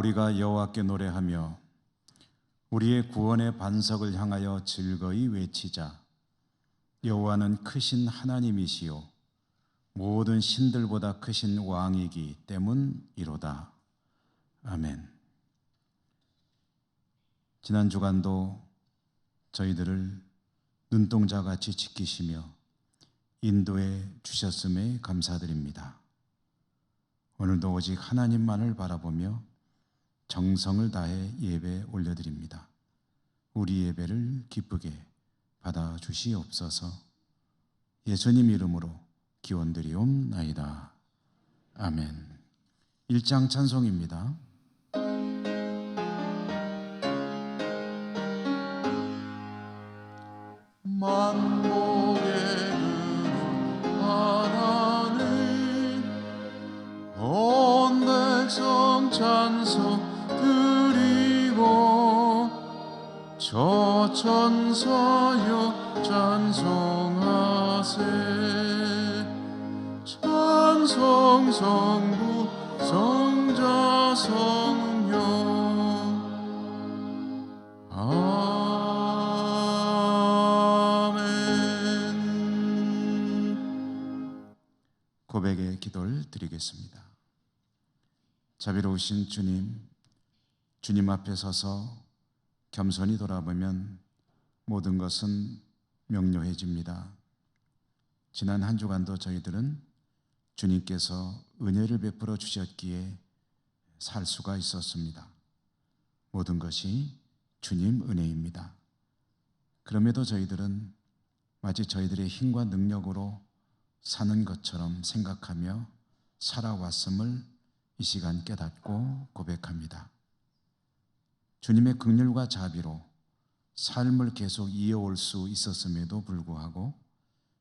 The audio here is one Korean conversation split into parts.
우리가 여호와께 노래하며 우리의 구원의 반석을 향하여 즐거이 외치자. 여호와는 크신 하나님이시요 모든 신들보다 크신 왕이기 때문이로다. 아멘. 지난 주간도 저희들을 눈동자같이 지키시며 인도해 주셨음에 감사드립니다. 오늘도 오직 하나님만을 바라보며 정성을 다해 예배 올려드립니다. 우리 예배를 기쁘게 받아주시옵소서. 예수님 이름으로 기원드리옵나이다. 아멘. 1장 찬송입니다. 만복의 하나님 온 백성 찬송 드리고 저 천사여 찬송하세. 찬송 성부 성자 성령 아멘. 고백의 기도를 드리겠습니다. 자비로우신 주님, 주님 앞에 서서 겸손히 돌아보면 모든 것은 명료해집니다. 지난 한 주간도 저희들은 주님께서 은혜를 베풀어 주셨기에 살 수가 있었습니다. 모든 것이 주님 은혜입니다. 그럼에도 저희들은 마치 저희들의 힘과 능력으로 사는 것처럼 생각하며 살아왔음을 이 시간 깨닫고 고백합니다. 주님의 긍휼과 자비로 삶을 계속 이어올 수 있었음에도 불구하고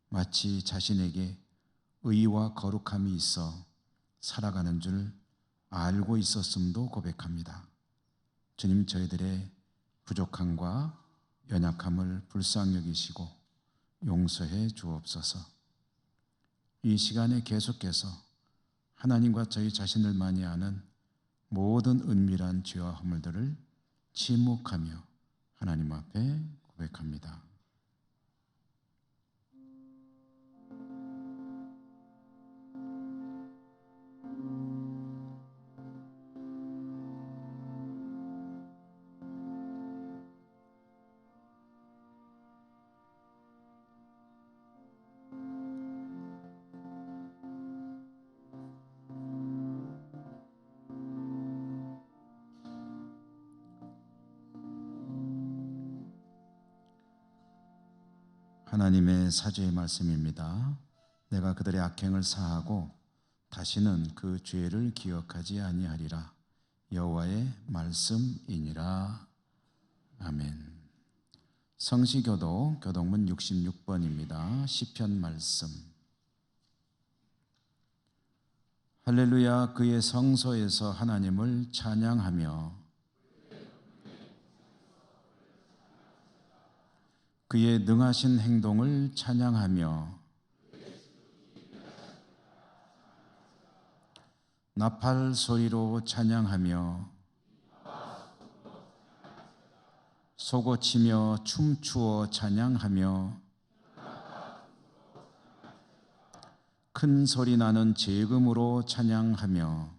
마치 자신에게 의와 거룩함이 있어 살아가는 줄 알고 있었음도 고백합니다. 주님, 저희들의 부족함과 연약함을 불쌍히 여기시고 용서해 주옵소서. 이 시간에 계속해서 하나님과 저희 자신들만이 아는 모든 은밀한 죄와 허물들을 침묵하며 하나님 앞에 고백합니다. 하나님의 사죄의 말씀입니다. 내가 그들의 악행을 사하고 다시는 그 죄를 기억하지 아니하리라. 여호와의 말씀이니라. 아멘. 성시교도 교동문 66번입니다. 시편 말씀. 할렐루야. 그의 성소에서 하나님을 찬양하며 그의 능하신 행동을 찬양하며 나팔 소리로 찬양하며 소고치며 춤추어 찬양하며 큰 소리 나는 재금으로 찬양하며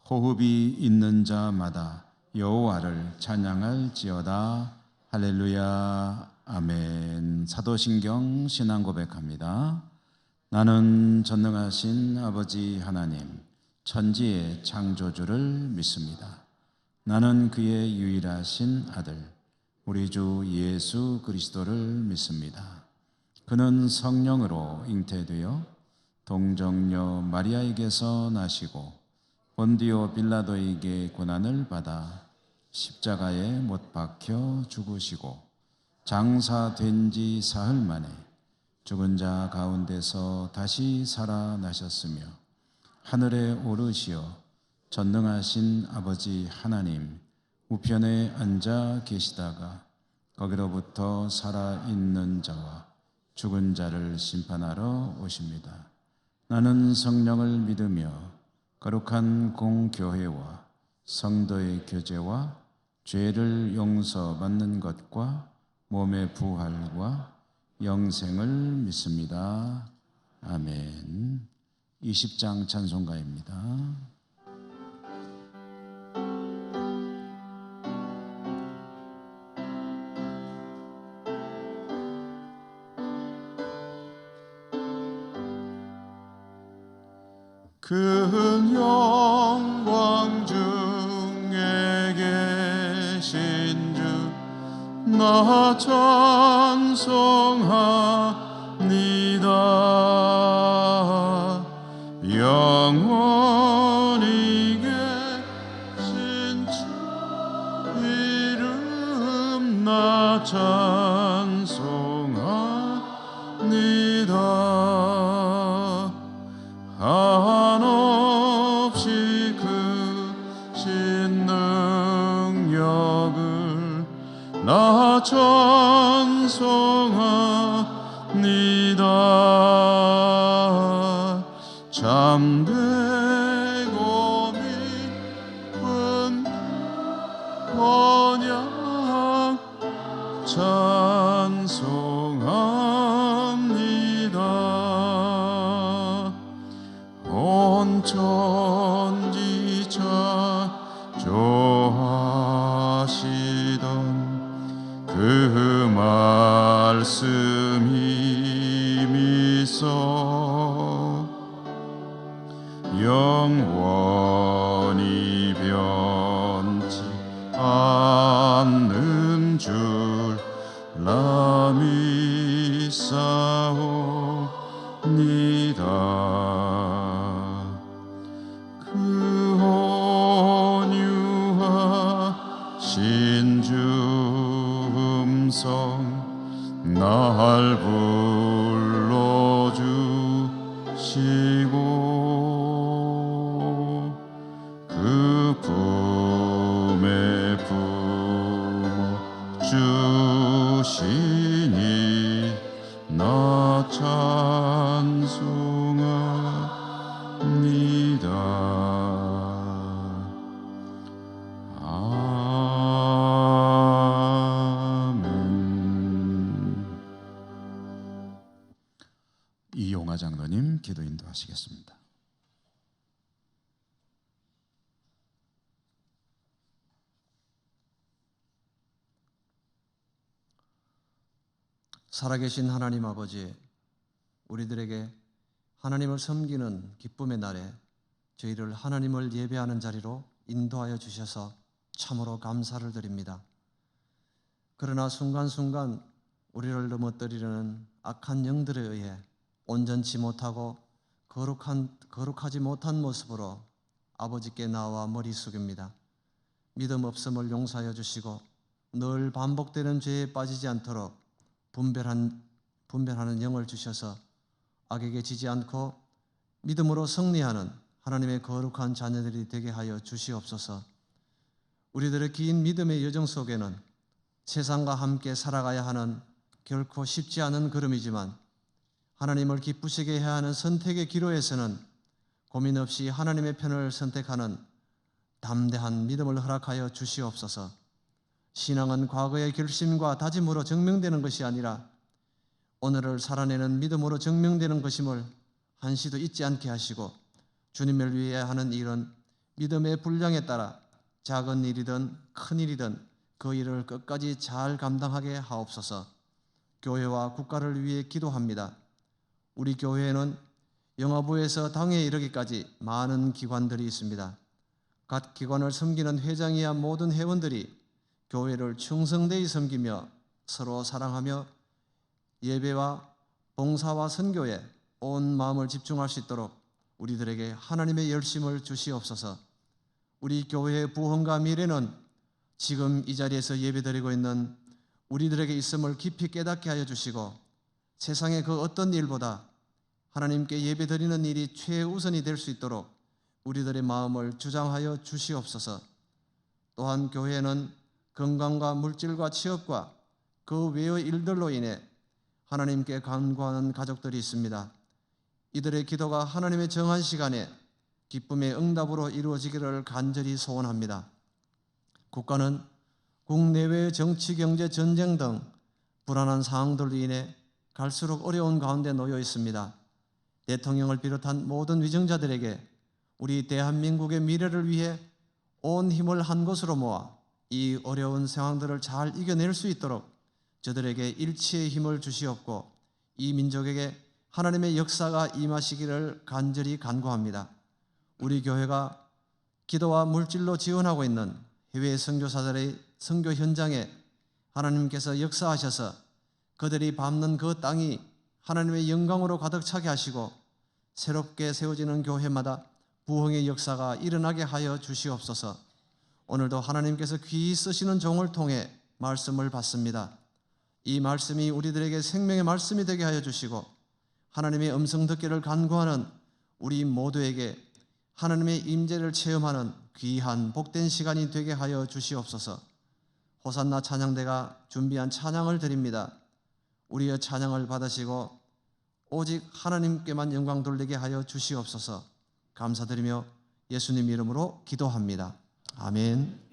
호흡이 있는 자마다 여호와를 찬양할지어다. 할렐루야. 아멘. 사도신경 신앙 고백합니다. 나는 전능하신 아버지 하나님 천지의 창조주를 믿습니다. 나는 그의 유일하신 아들 우리 주 예수 그리스도를 믿습니다. 그는 성령으로 잉태되어 동정녀 마리아에게서 나시고 본디오 빌라도에게 고난을 받아 십자가에 못 박혀 죽으시고 장사된 지 사흘 만에 죽은 자 가운데서 다시 살아나셨으며 하늘에 오르시어 전능하신 아버지 하나님 우편에 앉아 계시다가 거기로부터 살아있는 자와 죽은 자를 심판하러 오십니다. 나는 성령을 믿으며 거룩한 공교회와 성도의 교제와 죄를 용서받는 것과 몸의 부활과 영생을 믿습니다. 아멘. 20장 찬송가입니다. 그 영광 중에 계신 주 나 찬송합니다. 영원히 계신 주 이름 나 찬송합니다. 한없이 크신 능력을 나 찬송합니다. 잠들고 미운 번양 찬송합니다. 온 천지 찬조하시던 그 말씀이 미서 영원히 변치 않는 줄 나 믿사옵니다. 그 온유하신 주 음성 날 불러주시고 그 품에 품어 주시니 나 찬송합니다. 아멘. 이용하 장로님 기도 인도하시겠습니다. 살아계신 하나님 아버지, 우리들에게 하나님을 섬기는 기쁨의 날에 저희를 하나님을 예배하는 자리로 인도하여 주셔서 참으로 감사를 드립니다. 그러나 순간순간 우리를 넘어뜨리려는 악한 영들에 의해 온전치 못하고 거룩하지 못한 모습으로 아버지께 나와 머리 숙입니다. 믿음 없음을 용서하여 주시고 늘 반복되는 죄에 빠지지 않도록 분별하는 영을 주셔서 악에게 지지 않고 믿음으로 승리하는 하나님의 거룩한 자녀들이 되게 하여 주시옵소서. 우리들의 긴 믿음의 여정 속에는 세상과 함께 살아가야 하는 결코 쉽지 않은 걸음이지만 하나님을 기쁘시게 해야 하는 선택의 기로에서는 고민 없이 하나님의 편을 선택하는 담대한 믿음을 허락하여 주시옵소서. 신앙은 과거의 결심과 다짐으로 증명되는 것이 아니라 오늘을 살아내는 믿음으로 증명되는 것임을 한시도 잊지 않게 하시고 주님을 위해 하는 일은 믿음의 분량에 따라 작은 일이든 큰 일이든 그 일을 끝까지 잘 감당하게 하옵소서. 교회와 국가를 위해 기도합니다. 우리 교회에는 영화부에서 당회에 이르기까지 많은 기관들이 있습니다. 각 기관을 섬기는 회장이야 모든 회원들이 교회를 충성되이 섬기며 서로 사랑하며 예배와 봉사와 선교에 온 마음을 집중할 수 있도록 우리들에게 하나님의 열심을 주시옵소서. 우리 교회의 부흥과 미래는 지금 이 자리에서 예배드리고 있는 우리들에게 있음을 깊이 깨닫게 하여 주시고 세상의 그 어떤 일보다 하나님께 예배드리는 일이 최우선이 될 수 있도록 우리들의 마음을 주장하여 주시옵소서. 또한 교회는 건강과 물질과 취업과 그 외의 일들로 인해 하나님께 간구하는 가족들이 있습니다. 이들의 기도가 하나님의 정한 시간에 기쁨의 응답으로 이루어지기를 간절히 소원합니다. 국가는 국내외의 정치, 경제, 전쟁 등 불안한 상황들로 인해 갈수록 어려운 가운데 놓여 있습니다. 대통령을 비롯한 모든 위정자들에게 우리 대한민국의 미래를 위해 온 힘을 한 곳으로 모아 이 어려운 상황들을 잘 이겨낼 수 있도록 저들에게 일치의 힘을 주시옵고 이 민족에게 하나님의 역사가 임하시기를 간절히 간구합니다. 우리 교회가 기도와 물질로 지원하고 있는 해외 선교사들의 선교 현장에 하나님께서 역사하셔서 그들이 밟는 그 땅이 하나님의 영광으로 가득 차게 하시고 새롭게 세워지는 교회마다 부흥의 역사가 일어나게 하여 주시옵소서. 오늘도 하나님께서 귀히 쓰시는 종을 통해 말씀을 받습니다. 이 말씀이 우리들에게 생명의 말씀이 되게 하여 주시고 하나님의 음성 듣기를 간구하는 우리 모두에게 하나님의 임재를 체험하는 귀한 복된 시간이 되게 하여 주시옵소서. 호산나 찬양대가 준비한 찬양을 드립니다. 우리의 찬양을 받으시고 오직 하나님께만 영광 돌리게 하여 주시옵소서. 감사드리며 예수님 이름으로 기도합니다. 아멘.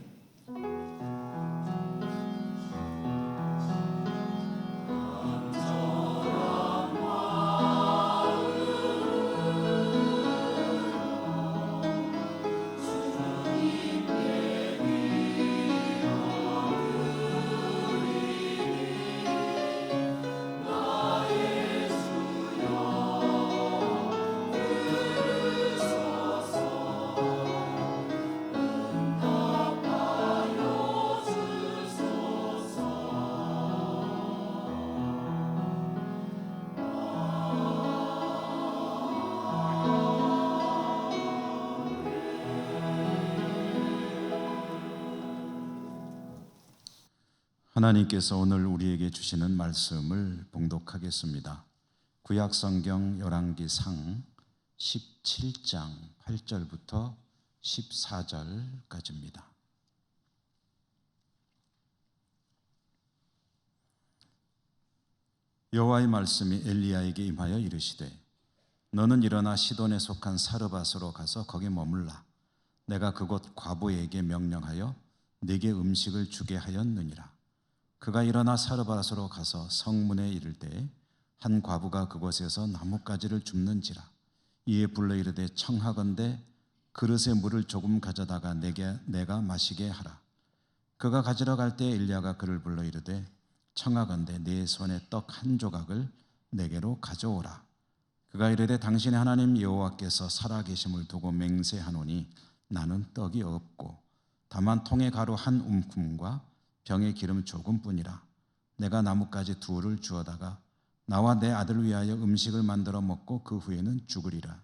하나님께서 오늘 우리에게 주시는 말씀을 봉독하겠습니다. 구약성경 열왕기상 17장 8절부터 14절까지입니다. 여호와의 말씀이 엘리야에게 임하여 이르시되 너는 일어나 시돈에 속한 사르밧으로 가서 거기 머물라. 내가 그곳 과부에게 명령하여 네게 음식을 주게 하였느니라. 그가 일어나 사르밧으로 가서 성문에 이를 때에 한 과부가 그곳에서 나뭇가지를 줍는지라. 이에 불러 이르되 청하건대 그릇에 물을 조금 가져다가 내가 마시게 하라. 그가 가지러 갈 때 엘리야가 그를 불러 이르되 청하건대 네 손에 떡 한 조각을 내게로 가져오라. 그가 이르되 당신의 하나님 여호와께서 살아계심을 두고 맹세하노니 나는 떡이 없고 다만 통에 가루 한 움큼과 병에 기름 조금뿐이라. 내가 나뭇가지 둘을 주어다가 나와 내 아들을 위하여 음식을 만들어 먹고 그 후에는 죽으리라.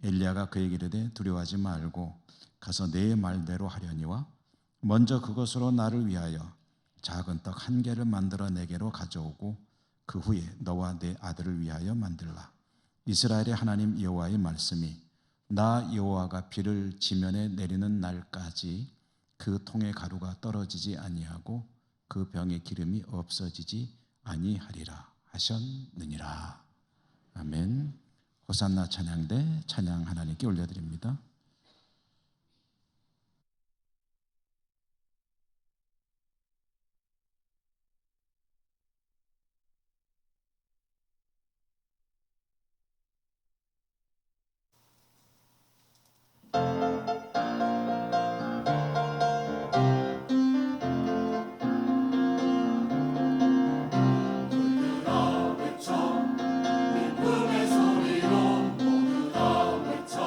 엘리야가 그에게 이르되 두려워하지 말고 가서 내 말대로 하려니와 먼저 그것으로 나를 위하여 작은 떡 한 개를 만들어 내게로 가져오고 그 후에 너와 내 아들을 위하여 만들라. 이스라엘의 하나님 여호와의 말씀이 나 여호와가 비를 지면에 내리는 날까지 그 통의 가루가 떨어지지 아니하고 그 병의 기름이 없어지지 아니하리라 하셨느니라. 아멘. 호산나 찬양대 찬양 하나님께 올려드립니다. 기쁨의 소리로 모두 다 외쳐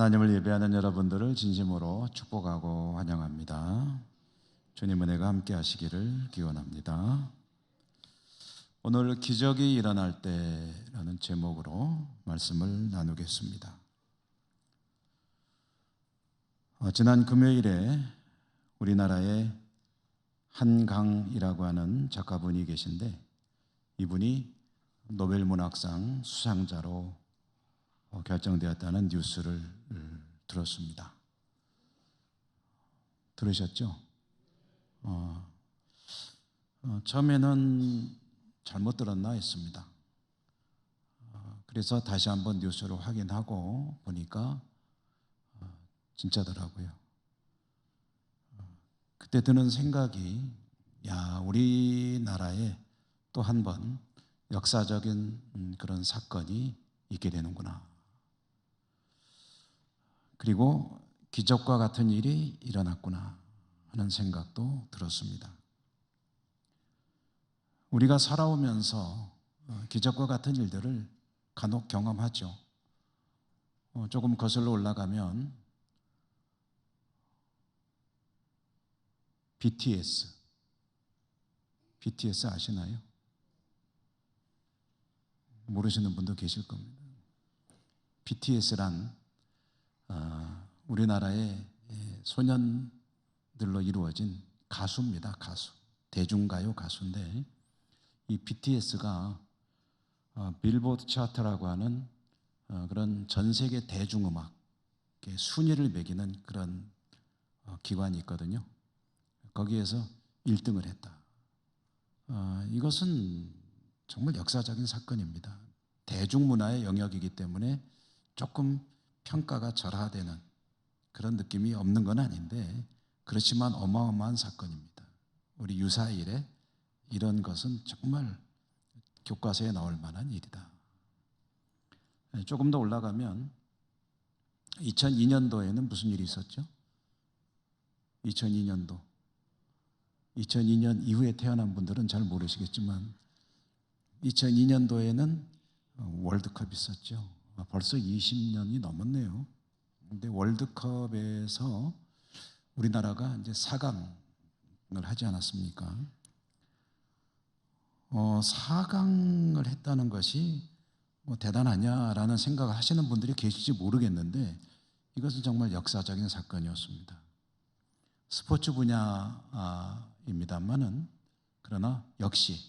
하나님을 예배하는 여러분들을 진심으로 축복하고 환영합니다. 주님 은혜가 함께 하시기를 기원합니다. 오늘 기적이 일어날 때라는 제목으로 말씀을 나누겠습니다. 지난 금요일에 우리나라에 한강이라고 하는 작가분이 계신데 이분이 노벨문학상 수상자로 결정되었다는 뉴스를 들었습니다. 들으셨죠? 처음에는 잘못 들었나 했습니다. 그래서 다시 한번 뉴스를 확인하고 보니까 진짜더라고요. 그때 드는 생각이, 야, 우리나라에 또 한 번 역사적인 그런 사건이 있게 되는구나. 그리고 기적과 같은 일이 일어났구나 하는 생각도 들었습니다. 우리가 살아오면서 기적과 같은 일들을 간혹 경험하죠. 조금 거슬러 올라가면 BTS 아시나요? 모르시는 분도 계실 겁니다. BTS란 우리나라의 소년들로 이루어진 가수입니다. 가수, 대중가요 가수인데 이 BTS가 빌보드 차트라고 하는 그런 전 세계 대중음악 순위를 매기는 그런 기관이 있거든요. 거기에서 1등을 했다. 이것은 정말 역사적인 사건입니다. 대중문화의 영역이기 때문에 조금 평가가 절하되는 그런 느낌이 없는 건 아닌데 그렇지만 어마어마한 사건입니다. 우리 유사일에 이런 것은 정말 교과서에 나올 만한 일이다. 조금 더 올라가면 2002년도에는 무슨 일이 있었죠? 2002년 이후에 태어난 분들은 잘 모르시겠지만 2002년도에는 월드컵이 있었죠. 벌써 20년이 넘었네요. 근데 월드컵에서 우리나라가 이제 4강을 하지 않았습니까? 4강을 했다는 것이 뭐 대단하냐라는 생각을 하시는 분들이 계실지 모르겠는데 이것은 정말 역사적인 사건이었습니다. 스포츠 분야입니다만은 그러나 역시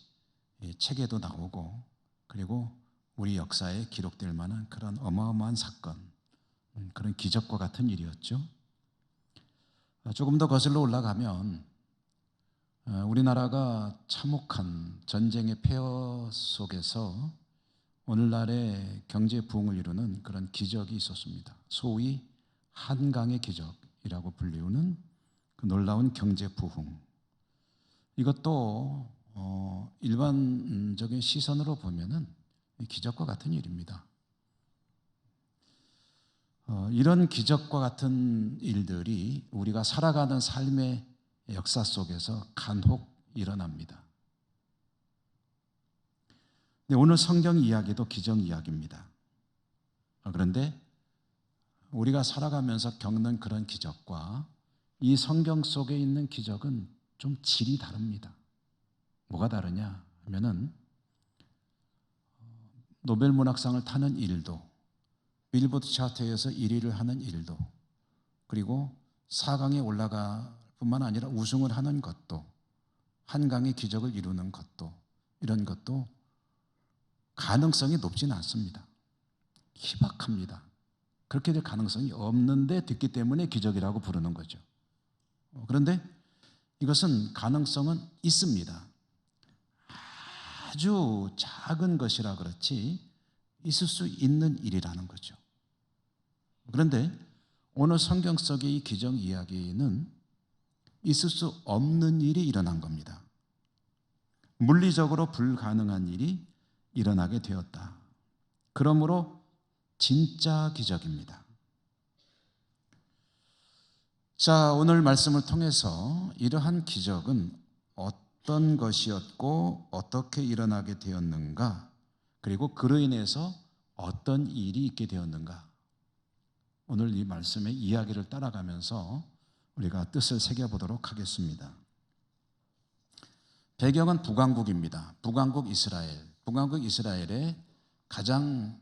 책에도 나오고 그리고 우리 역사에 기록될 만한 그런 어마어마한 사건, 그런 기적과 같은 일이었죠. 조금 더 거슬러 올라가면 우리나라가 참혹한 전쟁의 폐허 속에서 오늘날의 경제 부흥을 이루는 그런 기적이 있었습니다. 소위 한강의 기적이라고 불리우는 그 놀라운 경제 부흥. 이것도 일반적인 시선으로 보면은 기적과 같은 일입니다. 이런 기적과 같은 일들이 우리가 살아가는 삶의 역사 속에서 간혹 일어납니다. 근데 오늘 성경 이야기도 기적 이야기입니다. 그런데 우리가 살아가면서 겪는 그런 기적과 이 성경 속에 있는 기적은 좀 질이 다릅니다. 뭐가 다르냐 하면은 노벨문학상을 타는 일도, 빌보드 차트에서 1위를 하는 일도, 그리고 4강에 올라갈 뿐만 아니라 우승을 하는 것도, 한강의 기적을 이루는 것도, 이런 것도 가능성이 높지는 않습니다. 희박합니다. 그렇게 될 가능성이 없는데 됐기 때문에 기적이라고 부르는 거죠. 그런데 이것은 가능성은 있습니다. 아주 작은 것이라 그렇지 있을 수 있는 일이라는 거죠. 그런데 오늘 성경 속의 이 기적 이야기는 있을 수 없는 일이 일어난 겁니다. 물리적으로 불가능한 일이 일어나게 되었다. 그러므로 진짜 기적입니다. 자, 오늘 말씀을 통해서 이러한 기적은 어떤 것이었고 어떻게 일어나게 되었는가, 그리고 그로 인해서 어떤 일이 있게 되었는가, 오늘 이 말씀의 이야기를 따라가면서 우리가 뜻을 새겨보도록 하겠습니다. 배경은 북왕국입니다. 북왕국 이스라엘. 북왕국 이스라엘의 가장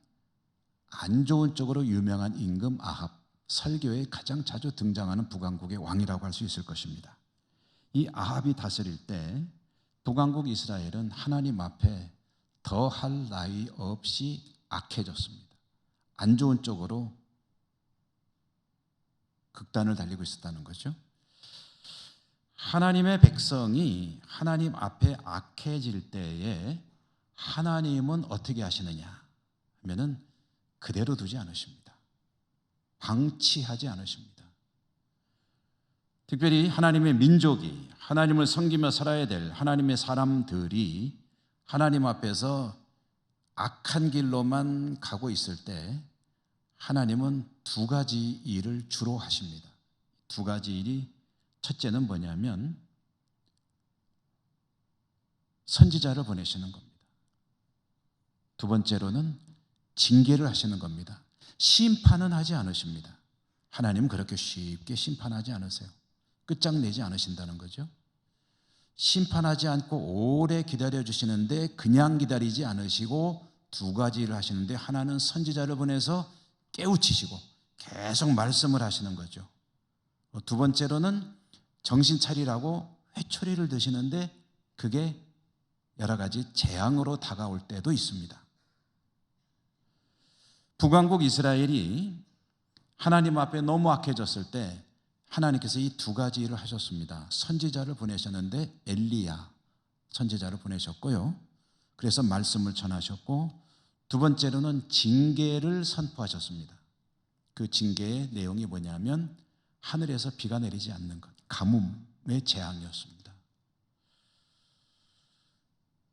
안 좋은 쪽으로 유명한 임금 아합, 설교에 가장 자주 등장하는 북왕국의 왕이라고 할 수 있을 것입니다. 이 아합이 다스릴 때 북왕국 이스라엘은 하나님 앞에 더할 나위 없이 악해졌습니다. 안 좋은 쪽으로 극단을 달리고 있었다는 거죠. 하나님의 백성이 하나님 앞에 악해질 때에 하나님은 어떻게 하시느냐 하면은 그대로 두지 않으십니다. 방치하지 않으십니다. 특별히 하나님의 민족이 하나님을 섬기며 살아야 될 하나님의 사람들이 하나님 앞에서 악한 길로만 가고 있을 때 하나님은 두 가지 일을 주로 하십니다. 두 가지 일이 첫째는 뭐냐면 선지자를 보내시는 겁니다. 두 번째로는 징계를 하시는 겁니다. 심판은 하지 않으십니다. 하나님은 그렇게 쉽게 심판하지 않으세요. 끝장내지 않으신다는 거죠. 심판하지 않고 오래 기다려주시는데 그냥 기다리지 않으시고 두 가지 일을 하시는데 하나는 선지자를 보내서 깨우치시고 계속 말씀을 하시는 거죠. 두 번째로는 정신 차리라고 회초리를 드시는데 그게 여러 가지 재앙으로 다가올 때도 있습니다. 북왕국 이스라엘이 하나님 앞에 너무 악해졌을 때 하나님께서 이 두 가지 일을 하셨습니다. 선지자를 보내셨는데 엘리야 선지자를 보내셨고요. 그래서 말씀을 전하셨고 두 번째로는 징계를 선포하셨습니다. 그 징계의 내용이 뭐냐면 하늘에서 비가 내리지 않는 것, 가뭄의 재앙이었습니다.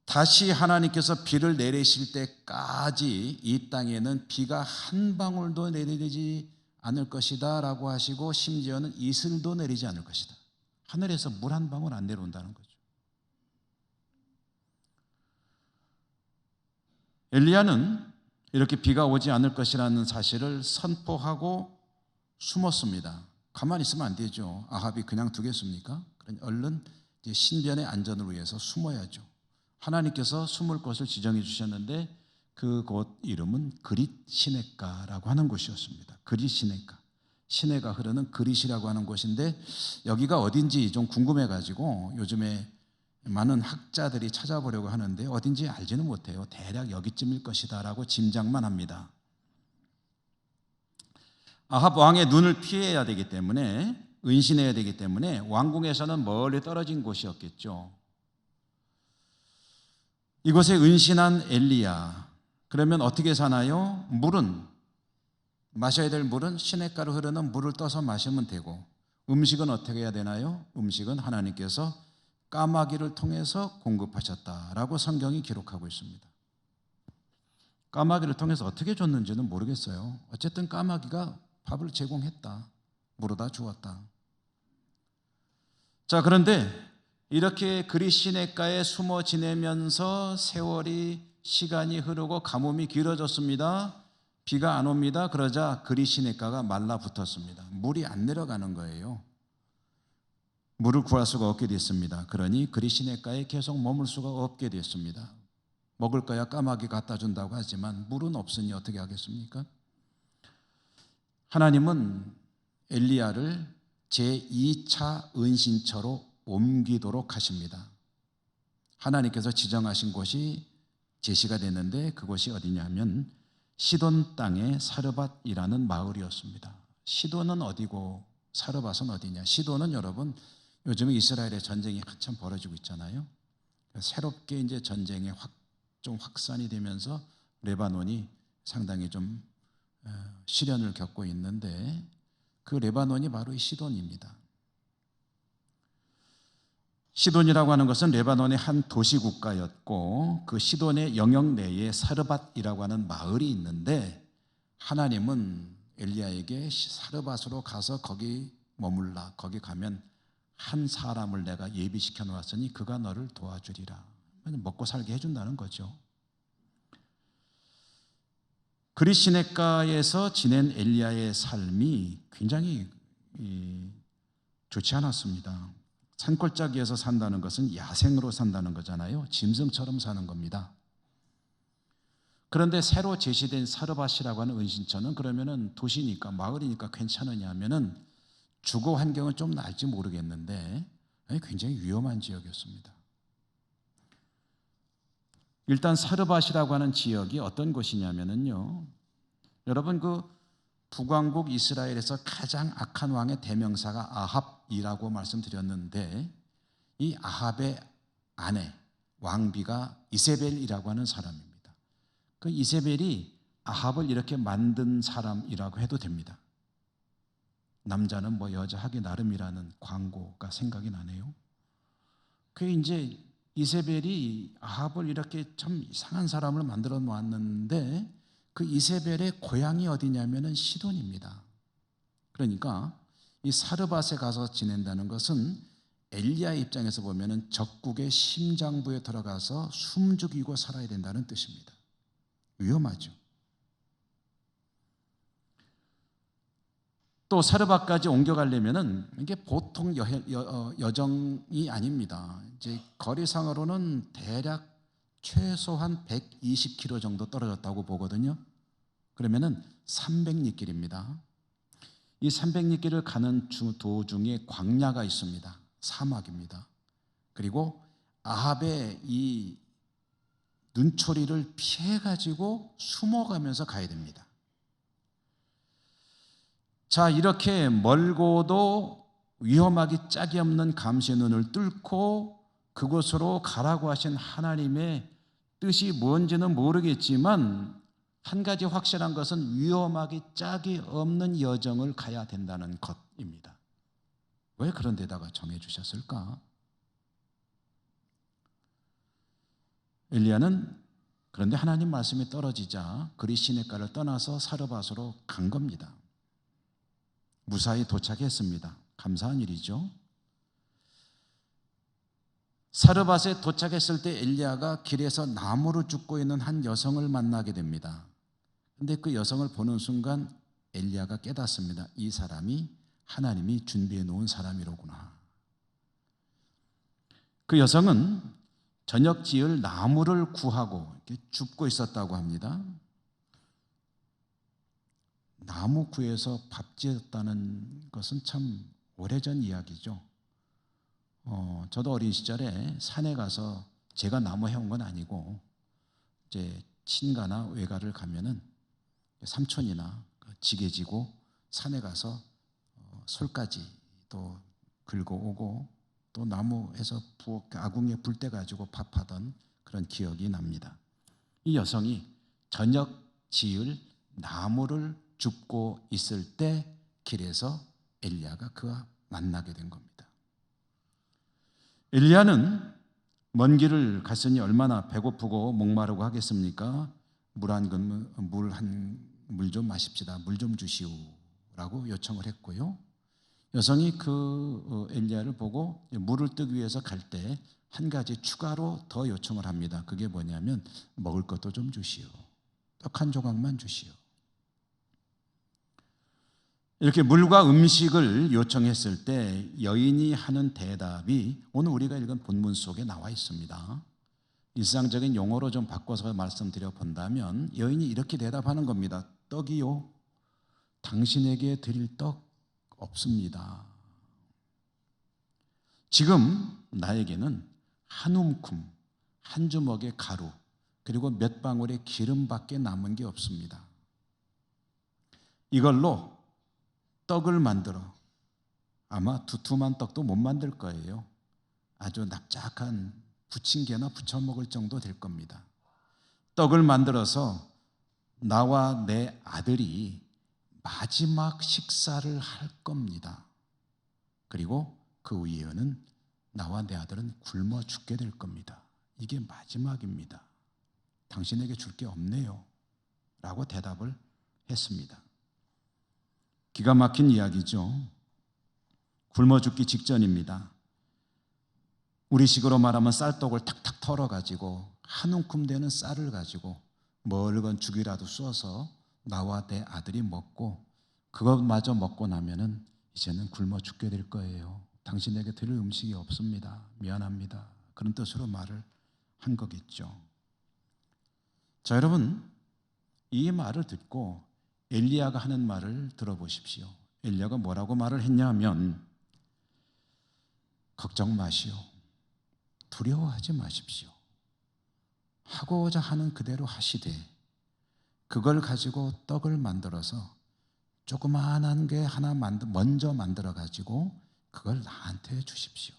다시 하나님께서 비를 내리실 때까지 이 땅에는 비가 한 방울도 내리지 않을 것이다 라고 하시고 심지어는 이슬도 내리지 않을 것이다. 하늘에서 물 한 방울 안 내려온다는 거죠. 엘리야는 이렇게 비가 오지 않을 것이라는 사실을 선포하고 숨었습니다. 가만히 있으면 안 되죠. 아합이 그냥 두겠습니까? 얼른 신변의 안전을 위해서 숨어야죠. 하나님께서 숨을 곳을 지정해 주셨는데 그 곳 이름은 그릿 시냇가라고 하는 곳이었습니다. 그릿 시냇가, 시내가 흐르는 그릿이라고 하는 곳인데 여기가 어딘지 좀 궁금해가지고 요즘에 많은 학자들이 찾아보려고 하는데 어딘지 알지는 못해요. 대략 여기쯤일 것이다 라고 짐작만 합니다. 아합 왕의 눈을 피해야 되기 때문에 은신해야 되기 때문에 왕궁에서는 멀리 떨어진 곳이었겠죠. 이곳에 은신한 엘리야, 그러면 어떻게 사나요? 물은, 마셔야 될 물은 시냇가로 흐르는 물을 떠서 마시면 되고 음식은 어떻게 해야 되나요? 음식은 하나님께서 까마귀를 통해서 공급하셨다라고 성경이 기록하고 있습니다. 까마귀를 통해서 어떻게 줬는지는 모르겠어요. 어쨌든 까마귀가 밥을 제공했다, 물어다 주었다. 자, 그런데 이렇게 그릿 시냇가에 숨어 지내면서 세월이 시간이 흐르고 가뭄이 길어졌습니다. 비가 안 옵니다. 그러자 그릿 시냇가가 말라붙었습니다. 물이 안 내려가는 거예요. 물을 구할 수가 없게 됐습니다. 그러니 그릿 시냇가에 계속 머물 수가 없게 됐습니다. 먹을 거야 까마귀 갖다 준다고 하지만 물은 없으니 어떻게 하겠습니까? 하나님은 엘리야를 제2차 은신처로 옮기도록 하십니다. 하나님께서 지정하신 곳이 제시가 됐는데 그곳이 어디냐면 시돈 땅의 사르밧이라는 마을이었습니다. 시돈은 어디고 사르밧은 어디냐? 시돈은 여러분 요즘에 이스라엘의 전쟁이 한참 벌어지고 있잖아요. 새롭게 이제 전쟁이 좀 확산이 되면서 레바논이 상당히 좀 시련을 겪고 있는데 그 레바논이 바로 이 시돈입니다. 시돈이라고 하는 것은 레바논의 한 도시 국가였고 그 시돈의 영역 내에 사르밧이라고 하는 마을이 있는데 하나님은 엘리야에게 사르밧으로 가서 거기 머물라, 거기 가면 한 사람을 내가 예비시켜 놓았으니 그가 너를 도와주리라. 먹고 살게 해준다는 거죠. 그리 시냇가에서 지낸 엘리야의 삶이 굉장히 좋지 않았습니다. 산골짜기에서 산다는 것은 야생으로 산다는 거잖아요. 짐승처럼 사는 겁니다. 그런데 새로 제시된 사르밧이라고 하는 은신처는 그러면은 도시니까 마을이니까 괜찮으냐 하면은 주거 환경은 좀 나을지 모르겠는데 굉장히 위험한 지역이었습니다. 일단 사르밧이라고 하는 지역이 어떤 곳이냐면은요, 여러분 그 북왕국 이스라엘에서 가장 악한 왕의 대명사가 아합이라고 말씀드렸는데, 이 아합의 아내 왕비가 이세벨이라고 하는 사람입니다. 그 이세벨이 아합을 이렇게 만든 사람이라고 해도 됩니다. 남자는 뭐 여자 하기 나름이라는 광고가 생각이 나네요. 그 이제 이세벨이 아합을 이렇게 참 이상한 사람을 만들어 놓았는데, 그 이세벨의 고향이 어디냐면은 시돈입니다. 그러니까 이 사르밧에 가서 지낸다는 것은 엘리야 입장에서 보면은 적국의 심장부에 들어가서 숨죽이고 살아야 된다는 뜻입니다. 위험하죠. 또 사르밧까지 옮겨가려면은 이게 보통 여정이 아닙니다. 이제 거리상으로는 대략 최소한 120km 정도 떨어졌다고 보거든요. 그러면은 300리길입니다. 이 300리길을 가는 도중에 광야가 있습니다. 사막입니다. 그리고 아합의 이 눈초리를 피해가지고 숨어가면서 가야 됩니다. 자, 이렇게 멀고도 위험하기 짝이 없는 감시의 눈을 뚫고 그곳으로 가라고 하신 하나님의 뜻이 뭔지는 모르겠지만 한 가지 확실한 것은 위험하기 짝이 없는 여정을 가야 된다는 것입니다. 왜 그런 데다가 정해주셨을까? 엘리야는 그런데 하나님 말씀이 떨어지자 그리 시냇가를 떠나서 사르밧으로 간 겁니다. 무사히 도착했습니다. 감사한 일이죠. 사르밧에 도착했을 때 엘리야가 길에서 나무로 죽고 있는 한 여성을 만나게 됩니다. 그런데 그 여성을 보는 순간 엘리야가 깨닫습니다. 이 사람이 하나님이 준비해 놓은 사람이로구나. 그 여성은 저녁 지을 나무를 구하고 이렇게 줍고 있었다고 합니다. 나무 구해서 밥 지었다는 것은 참 오래전 이야기죠. 저도 어린 시절에 산에 가서 제가 나무 해온 건 아니고 이제 친가나 외가를 가면은 삼촌이나 지게 지고 산에 가서 솔까지 또 긁어 오고 또 나무에서 아궁이에 불 때 가지고 밥하던 그런 기억이 납니다. 이 여성이 저녁 지을 나무를 줍고 있을 때 길에서 엘리야가 그와 만나게 된 겁니다. 엘리야는 먼 길을 갔으니 얼마나 배고프고 목마르고 하겠습니까? 물 좀 마십시다. 물 좀 주시오라고 요청을 했고요. 여성이 그 엘리야를 보고 물을 뜨기 위해서 갈 때 한 가지 추가로 더 요청을 합니다. 그게 뭐냐면 먹을 것도 좀 주시오. 떡 한 조각만 주시오. 이렇게 물과 음식을 요청했을 때 여인이 하는 대답이 오늘 우리가 읽은 본문 속에 나와 있습니다. 일상적인 용어로 좀 바꿔서 말씀드려 본다면 여인이 이렇게 대답하는 겁니다. 떡이요? 당신에게 드릴 떡 없습니다. 지금 나에게는 한 움큼, 한 주먹의 가루, 그리고 몇 방울의 기름밖에 남은 게 없습니다. 이걸로 떡을 만들어 아마 두툼한 떡도 못 만들 거예요. 아주 납작한 부침개나 부쳐 먹을 정도 될 겁니다. 떡을 만들어서 나와 내 아들이 마지막 식사를 할 겁니다. 그리고 그 이후에는 나와 내 아들은 굶어 죽게 될 겁니다. 이게 마지막입니다. 당신에게 줄 게 없네요. 라고 대답을 했습니다. 기가 막힌 이야기죠. 굶어 죽기 직전입니다. 우리식으로 말하면 쌀떡을 탁탁 털어가지고 한 움큼 되는 쌀을 가지고 멀건 죽이라도 쏘서 나와 내 아들이 먹고 그것마저 먹고 나면은 이제는 굶어 죽게 될 거예요. 당신에게 드릴 음식이 없습니다. 미안합니다. 그런 뜻으로 말을 한 거겠죠. 자, 여러분, 이 말을 듣고 엘리야가 하는 말을 들어보십시오. 엘리야가 뭐라고 말을 했냐면, 걱정 마시오. 두려워하지 마십시오. 하고자 하는 그대로 하시되 그걸 가지고 떡을 만들어서 조그마한 게 하나 먼저 만들어 가지고 그걸 나한테 주십시오.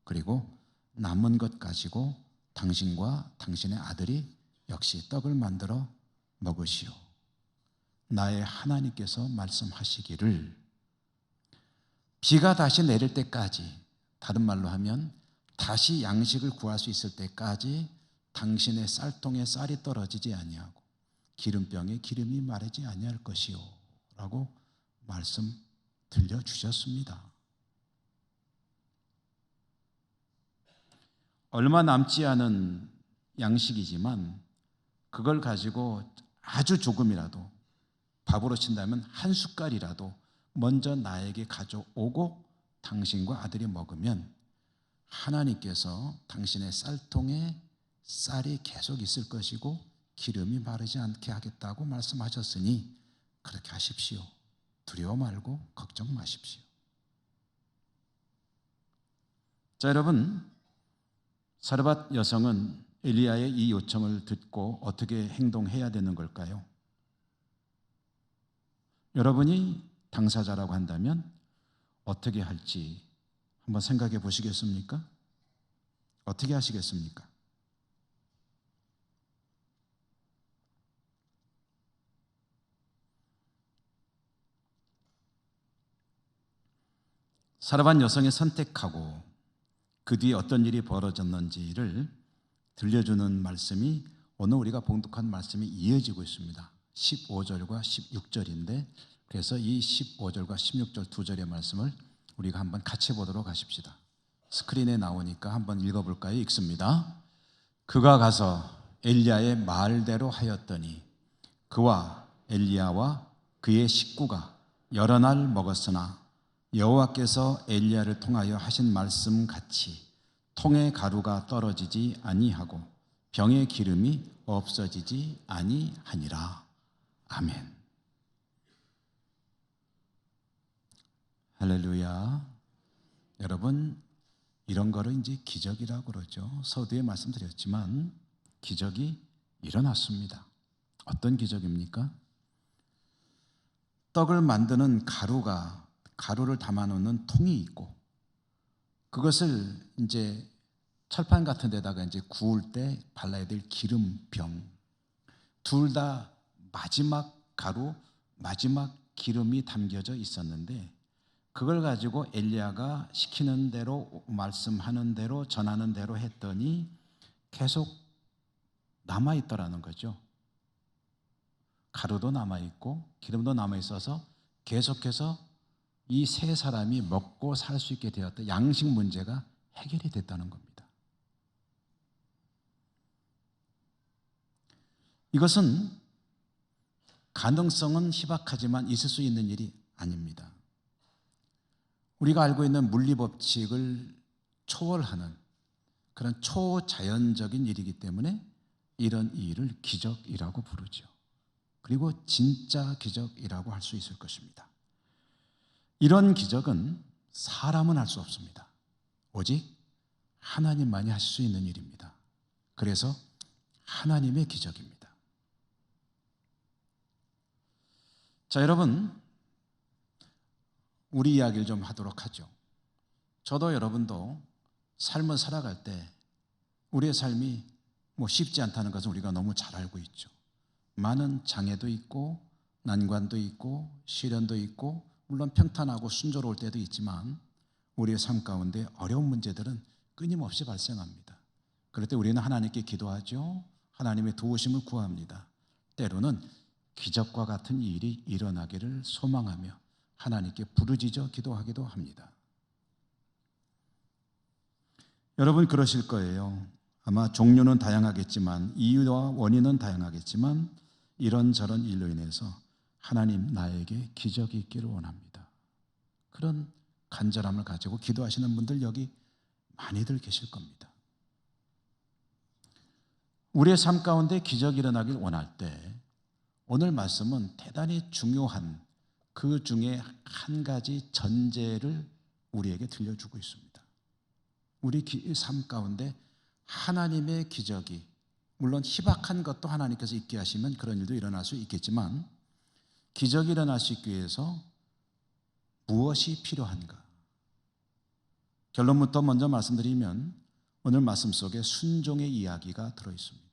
그리고 남은 것 가지고 당신과 당신의 아들이 역시 떡을 만들어 먹으시오. 나의 하나님께서 말씀하시기를 비가 다시 내릴 때까지, 다른 말로 하면 다시 양식을 구할 수 있을 때까지 당신의 쌀통에 쌀이 떨어지지 아니하고 기름병에 기름이 마르지 아니할 것이요 라고 말씀 들려주셨습니다. 얼마 남지 않은 양식이지만 그걸 가지고 아주 조금이라도, 밥으로 친다면 한 숟갈이라도 먼저 나에게 가져오고 당신과 아들이 먹으면 하나님께서 당신의 쌀통에 쌀이 계속 있을 것이고 기름이 마르지 않게 하겠다고 말씀하셨으니 그렇게 하십시오. 두려워 말고 걱정 마십시오. 자, 여러분, 사르밧 여성은 엘리야의 이 요청을 듣고 어떻게 행동해야 되는 걸까요? 여러분이 당사자라고 한다면 어떻게 할지 한번 생각해 보시겠습니까? 어떻게 하시겠습니까? 사르밧 여성이 선택하고 그 뒤에 어떤 일이 벌어졌는지를 들려주는 말씀이 오늘 우리가 봉독한 말씀이 이어지고 있습니다. 15절과 16절인데 그래서 이 15절과 16절 두 절의 말씀을 우리가 한번 같이 보도록 하십시다. 스크린에 나오니까 한번 읽어볼까요? 읽습니다. 그가 가서 엘리야의 말대로 하였더니 그와 엘리야와 그의 식구가 여러 날 먹었으나 여호와께서 엘리야를 통하여 하신 말씀 같이 통의 가루가 떨어지지 아니하고 병의 기름이 없어지지 아니하니라. 아멘. 할렐루야. 여러분, 이런 거를 이제 기적이라고 그러죠. 서두에 말씀드렸지만 기적이 일어났습니다. 어떤 기적입니까? 떡을 만드는 가루를 담아놓는 통이 있고 그것을 이제 철판 같은 데다가 이제 구울 때 발라야 될 기름병, 둘 다 마지막 가루, 마지막 기름이 담겨져 있었는데 그걸 가지고 엘리야가 시키는 대로, 말씀하는 대로, 전하는 대로 했더니 계속 남아있더라는 거죠. 가루도 남아있고 기름도 남아있어서 계속해서 이 세 사람이 먹고 살 수 있게 되었다. 양식 문제가 해결이 됐다는 겁니다. 이것은 가능성은 희박하지만 있을 수 있는 일이 아닙니다. 우리가 알고 있는 물리법칙을 초월하는 그런 초자연적인 일이기 때문에 이런 일을 기적이라고 부르죠. 그리고 진짜 기적이라고 할 수 있을 것입니다. 이런 기적은 사람은 할 수 없습니다. 오직 하나님만이 하실 수 있는 일입니다. 그래서 하나님의 기적입니다. 자, 여러분, 우리 이야기를 좀 하도록 하죠. 저도 여러분도 삶을 살아갈 때 우리의 삶이 쉽지 않다는 것은 우리가 너무 잘 알고 있죠. 많은 장애도 있고 난관도 있고 시련도 있고 물론 평탄하고 순조로울 때도 있지만 우리의 삶 가운데 어려운 문제들은 끊임없이 발생합니다. 그럴 때 우리는 하나님께 기도하죠. 하나님의 도우심을 구합니다. 때로는 기적과 같은 일이 일어나기를 소망하며 하나님께 부르짖어 기도하기도 합니다. 여러분 그러실 거예요. 아마 종류는 다양하겠지만 이유와 원인은 다양하겠지만 이런저런 일로 인해서 하나님 나에게 기적이 있기를 원합니다. 그런 간절함을 가지고 기도하시는 분들 여기 많이들 계실 겁니다. 우리의 삶 가운데 기적이 일어나길 원할 때 오늘 말씀은 대단히 중요한 그 중에 한 가지 전제를 우리에게 들려주고 있습니다. 우리 삶 가운데 하나님의 기적이, 물론 희박한 것도 하나님께서 있게 하시면 그런 일도 일어날 수 있겠지만 기적이 일어날 수 있기 위해서 무엇이 필요한가? 결론부터 먼저 말씀드리면 오늘 말씀 속에 순종의 이야기가 들어있습니다.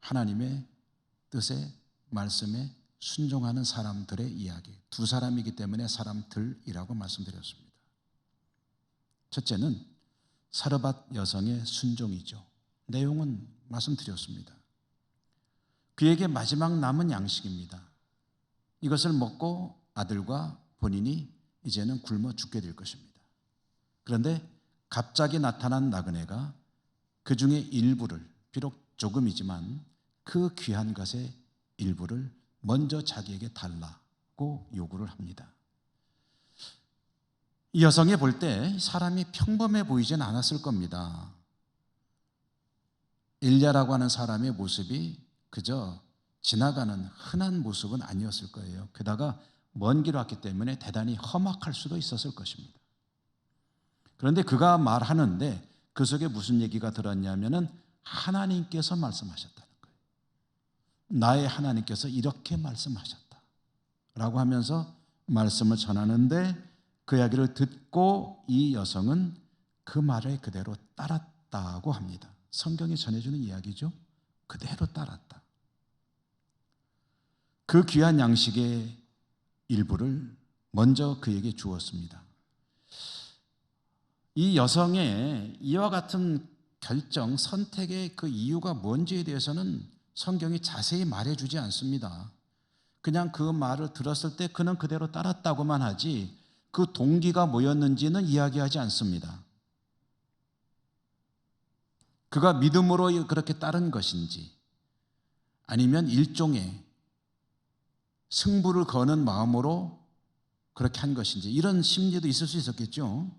하나님의 뜻에, 말씀에 순종하는 사람들의 이야기. 두 사람이기 때문에 사람들이라고 말씀드렸습니다. 첫째는 사르밧 여성의 순종이죠. 내용은 말씀드렸습니다. 그에게 마지막 남은 양식입니다. 이것을 먹고 아들과 본인이 이제는 굶어 죽게 될 것입니다. 그런데 갑자기 나타난 나그네가 그 중에 일부를, 비록 조금이지만 그 귀한 것의 일부를 먼저 자기에게 달라고 요구를 합니다. 이 여성이 볼 때 사람이 평범해 보이진 않았을 겁니다. 엘리야라고 하는 사람의 모습이 그저 지나가는 흔한 모습은 아니었을 거예요. 게다가 먼 길 왔기 때문에 대단히 험악할 수도 있었을 것입니다. 그런데 그가 말하는데 그 속에 무슨 얘기가 들었냐면은 하나님께서 말씀하셨다는 거예요. 나의 하나님께서 이렇게 말씀하셨다 라고 하면서 말씀을 전하는데 그 이야기를 듣고 이 여성은 그 말을 그대로 따랐다고 합니다. 성경이 전해주는 이야기죠. 그대로 따랐다. 그 귀한 양식의 일부를 먼저 그에게 주었습니다. 이 여성의 이와 같은 결정, 선택의 그 이유가 뭔지에 대해서는 성경이 자세히 말해주지 않습니다. 그냥 그 말을 들었을 때 그는 그대로 따랐다고만 하지 그 동기가 뭐였는지는 이야기하지 않습니다. 그가 믿음으로 그렇게 따른 것인지 아니면 일종의 승부를 거는 마음으로 그렇게 한 것인지 이런 심리도 있을 수 있었겠죠.